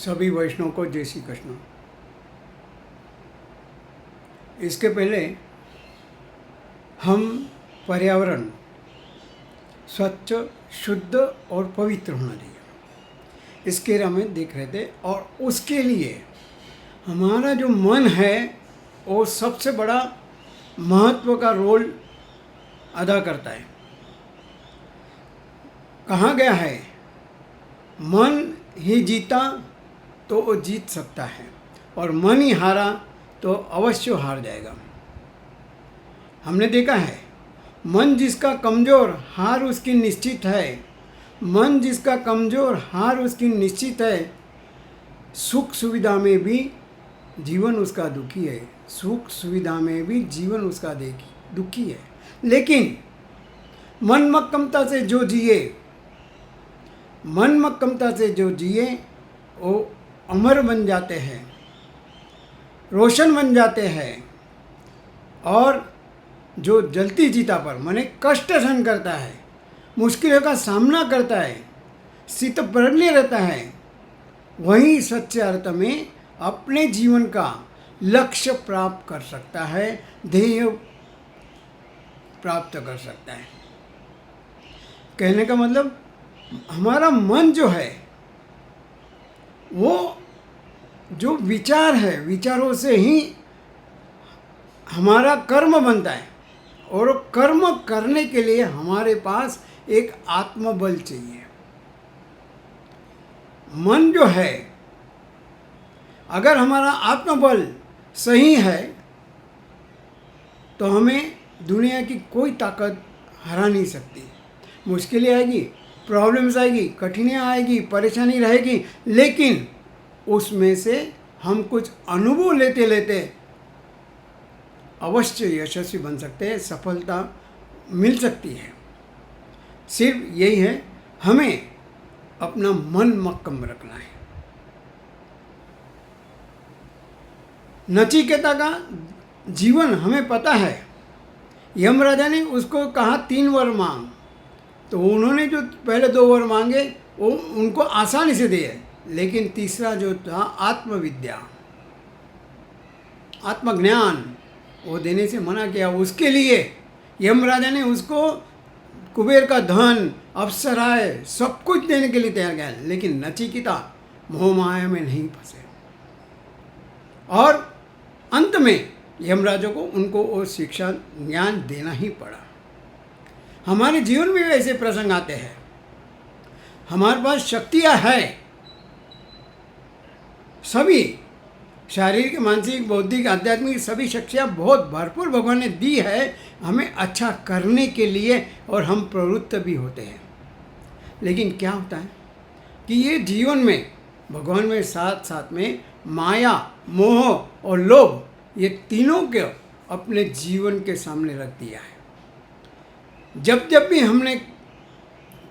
सभी वैष्णव को जय श्री कृष्ण। इसके पहले हम पर्यावरण स्वच्छ, शुद्ध और पवित्र होना चाहिए, इसके बारे में देख रहे थे। और उसके लिए हमारा जो मन है वो सबसे बड़ा महत्व का रोल अदा करता है। कहा गया है, मन ही जीता तो वो जीत सकता है और मन ही हारा तो अवश्य हार जाएगा। हमने देखा है, मन जिसका कमज़ोर हार उसकी निश्चित है। मन जिसका कमज़ोर हार उसकी निश्चित है। सुख सुविधा में भी जीवन उसका दुखी है। सुख सुविधा में भी जीवन उसका दुखी है। लेकिन मन मक्कमता से जो जिए, मन मक्कमता से जो जिए वो अमर बन जाते हैं, रोशन बन जाते हैं। और जो जलती जीता पर माने कष्ट सहन करता है, मुश्किलों का सामना करता है, स्थितप्रज्ञ रहता है, वही सच्चे अर्थ में अपने जीवन का लक्ष्य प्राप्त कर सकता है, ध्येय प्राप्त कर सकता है। कहने का मतलब हमारा मन जो है वो जो विचार है, विचारों से ही हमारा कर्म बनता है। और कर्म करने के लिए हमारे पास एक आत्मबल चाहिए। मन जो है, अगर हमारा आत्मबल सही है तो हमें दुनिया की कोई ताकत हरा नहीं सकती। मुश्किलें आएगी, प्रॉब्लम्स आएगी, कठिनाइयाँ आएगी, परेशानी रहेगी, लेकिन उसमें से हम कुछ अनुभव लेते लेते अवश्य यशस्वी बन सकते हैं, सफलता मिल सकती है। सिर्फ यही है, हमें अपना मन मक्कम रखना है। नचिकेता का जीवन हमें पता है। यमराजा ने उसको कहा 3 वर मांग, तो उन्होंने जो पहले 2 वर मांगे वो उनको आसानी से दिए, लेकिन तीसरा जो था आत्मविद्या, आत्मज्ञान, वो देने से मना किया। उसके लिए यमराजा ने उसको कुबेर का धन, अप्सराएं सब कुछ देने के लिए तैयार किया, लेकिन नचिकेता मोह माया में नहीं फंसे। और अंत में यमराजा को उनको वो शिक्षा ज्ञान देना ही पड़ा। हमारे जीवन में भी ऐसे प्रसंग आते हैं। हमारे पास शक्तियाँ हैं, सभी शारीरिक, मानसिक, बौद्धिक, आध्यात्मिक सभी शक्तियाँ बहुत भरपूर भगवान ने दी है हमें अच्छा करने के लिए, और हम प्रवृत्त भी होते हैं। लेकिन क्या होता है कि ये जीवन में भगवान में साथ साथ में माया, मोह और लोभ, ये तीनों के अपने जीवन के सामने रख दिया है। जब जब भी हमने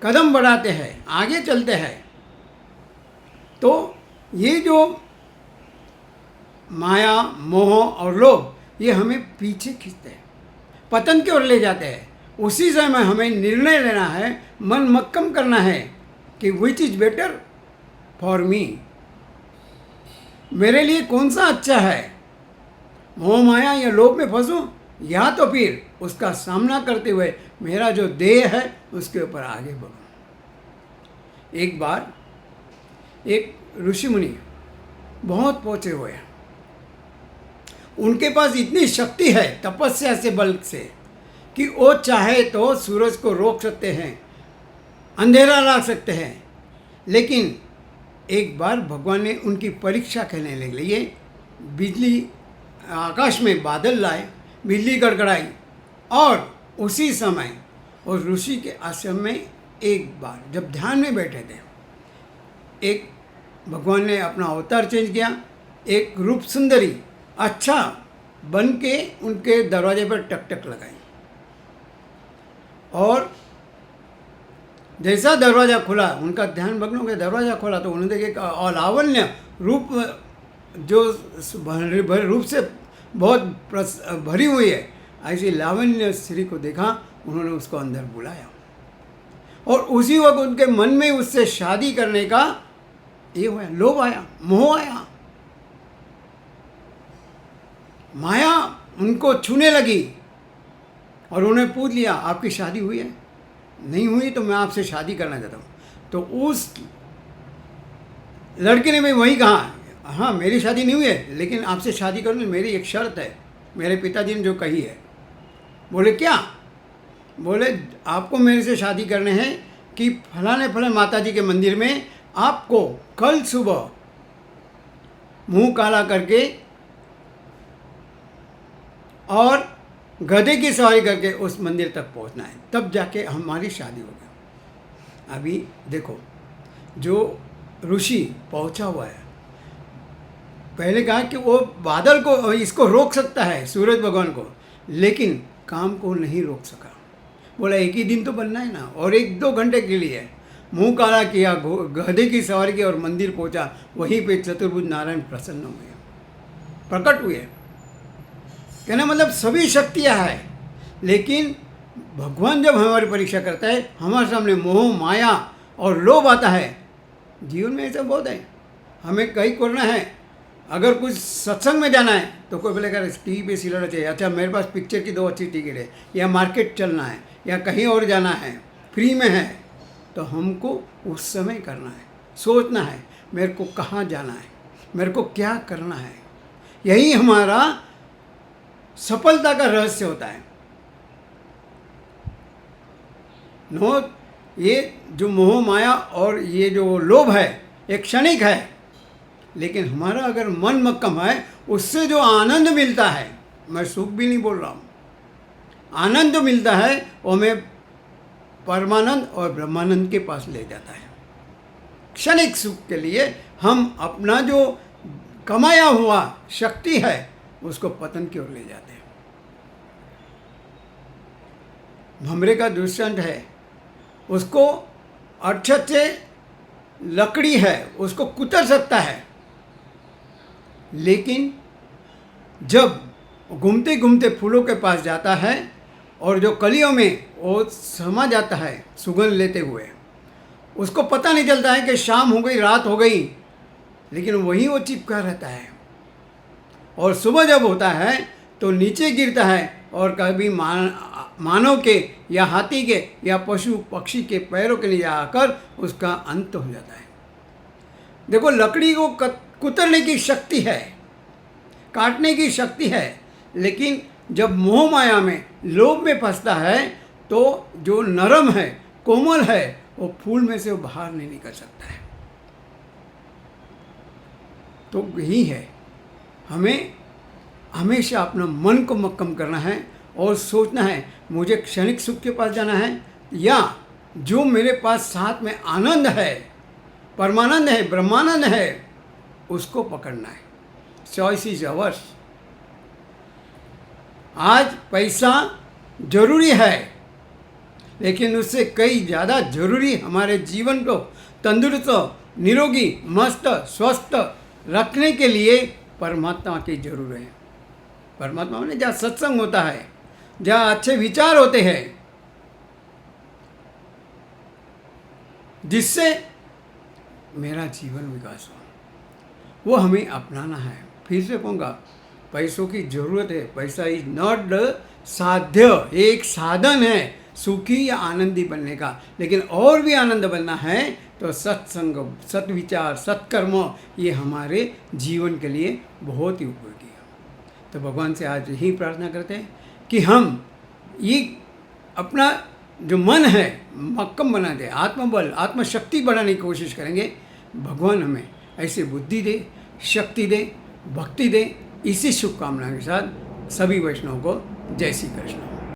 कदम बढ़ाते हैं, आगे चलते हैं, तो ये जो माया, मोह और लोभ ये हमें पीछे खींचते हैं, पतन की ओर ले जाते हैं। उसी समय हमें निर्णय लेना है, मन मक्कम करना है कि which is better for me, मेरे लिए कौन सा अच्छा है, मोह माया या लोभ में फंसूं या तो फिर उसका सामना करते हुए मेरा जो देह है उसके ऊपर आगे बढ़ूं। एक बार एक ऋषि मुनि बहुत पहुँचे हुए हैं, उनके पास इतनी शक्ति है तपस्या से, बल से, कि वो चाहे तो सूरज को रोक सकते हैं, अंधेरा ला सकते हैं। लेकिन एक बार भगवान ने उनकी परीक्षा करने के लिए बिजली, आकाश में बादल लाए, बिजली गड़गड़ाई, और उसी समय उस ऋषि के आश्रम में एक बार जब ध्यान में बैठे थे, एक भगवान ने अपना अवतार चेंज किया, एक रूप सुंदरी अच्छा बन के उनके दरवाजे पर टक टक लगाई। और जैसा दरवाज़ा खुला, उनका ध्यान भग्न हो गया, दरवाज़ा खोला तो उन्होंने देखा और लावण्य रूप जो रूप से बहुत भरी हुई है, ऐसी लावण्य स्त्री को देखा। उन्होंने उसको अंदर बुलाया और उसी वक्त उनके मन में उससे शादी करने का ये हुआ, लोभ आया, मोह आया, माया उनको छूने लगी और उन्हें पूछ लिया आपकी शादी हुई है? नहीं हुई तो मैं आपसे शादी करना चाहता हूँ। तो उस लड़के ने भी वही कहा, हाँ मेरी शादी नहीं हुई है लेकिन आपसे शादी करनी मेरी एक शर्त है, मेरे पिताजी ने जो कही है। बोले क्या? बोले आपको मेरे से शादी करने हैं कि फलाने फलाने माता जी के मंदिर में आपको कल सुबह मुंह काला करके और गधे की सवारी करके उस मंदिर तक पहुंचना है, तब जाके हमारी शादी होगी। अभी देखो, जो ऋषि पहुंचा हुआ है, पहले कहा कि वो बादल को इसको रोक सकता है, सूरज भगवान को, लेकिन काम को नहीं रोक सका। बोला एक ही दिन तो बनना है ना, और 1-2 घंटे के लिए मुंह काला किया, गधे की सवारी की और मंदिर पहुंचा। वहीं पे चतुर्भुज नारायण प्रसन्न हुए, प्रकट हुए। कहना मतलब सभी शक्तियाँ हैं, लेकिन भगवान जब हमारी परीक्षा करता है, हमारे सामने मोह माया और लोभ आता है। जीवन में ऐसा बहुत है, हमें कहीं करना है, अगर कुछ सत्संग में जाना है तो कोई बोलेगा टीवी पे सीरियल चाहिए, अच्छा मेरे पास पिक्चर की 2 अच्छी टिकट है, या मार्केट चलना है, या कहीं और जाना है, फ्री में है, तो हमको उस समय करना है, सोचना है मेरे को कहाँ जाना है, मेरे को क्या करना है। यही हमारा सफलता का रहस्य होता है। नो, ये जो मोह माया और ये जो लोभ है एक क्षणिक है, लेकिन हमारा अगर मन मक्कम है, उससे जो आनंद मिलता है, मैं सुख भी नहीं बोल रहा हूँ, आनंद मिलता है, वो हमें परमानंद और ब्रह्मानंद के पास ले जाता है। क्षणिक सुख के लिए हम अपना जो कमाया हुआ शक्ति है उसको पतन की ओर ले जाते हैं। भमरे का दृष्टांत है, उसको अक्षत से लकड़ी है, उसको कुतर सकता है, लेकिन जब घूमते घूमते फूलों के पास जाता है और जो कलियों में वो समा जाता है सुगंध लेते हुए, उसको पता नहीं चलता है कि शाम हो गई, रात हो गई, लेकिन वहीं वो चिपका रहता है। और सुबह जब होता है तो नीचे गिरता है और कभी मानव के या हाथी के या पशु पक्षी के पैरों के नीचे आकर उसका अंत हो जाता है। देखो, लकड़ी को कुतरने की शक्ति है, काटने की शक्ति है, लेकिन जब मोह माया में लोभ में फंसता है तो जो नरम है, कोमल है, वो फूल में से वो बाहर नहीं निकल सकता है। तो यही है, हमें हमेशा अपना मन को मक्कम करना है और सोचना है मुझे क्षणिक सुख के पास जाना है, या जो मेरे पास साथ में आनंद है, परमानंद है, ब्रह्मानंद है, उसको पकड़ना है। Choice is ours. आज पैसा जरूरी है, लेकिन उससे कई ज़्यादा जरूरी हमारे जीवन को तंदुरुस्त, निरोगी, मस्त, स्वस्थ रखने के लिए परमात्मा की जरूरत है। परमात्मा में जहाँ सत्संग होता है, जहाँ अच्छे विचार होते हैं, जिससे मेरा जीवन विकास हो, वो हमें अपनाना है। फिर से कहूँगा, पैसों की ज़रूरत है, पैसा इज नॉट साध्य, एक साधन है सुखी या आनंदी बनने का, लेकिन और भी आनंद बनना है तो सत्संग, सत्विचार, सत्कर्म, ये हमारे जीवन के लिए बहुत ही उपयोगी है। तो भगवान से आज यही प्रार्थना करते हैं कि हम ये अपना जो मन है मक्कम बना दे, आत्मबल, आत्मशक्ति बढ़ाने की कोशिश करेंगे। भगवान हमें ऐसे बुद्धि दे, शक्ति दे, भक्ति दे। इसी शुभकामना के साथ सभी वैष्णव को जय श्री कृष्ण।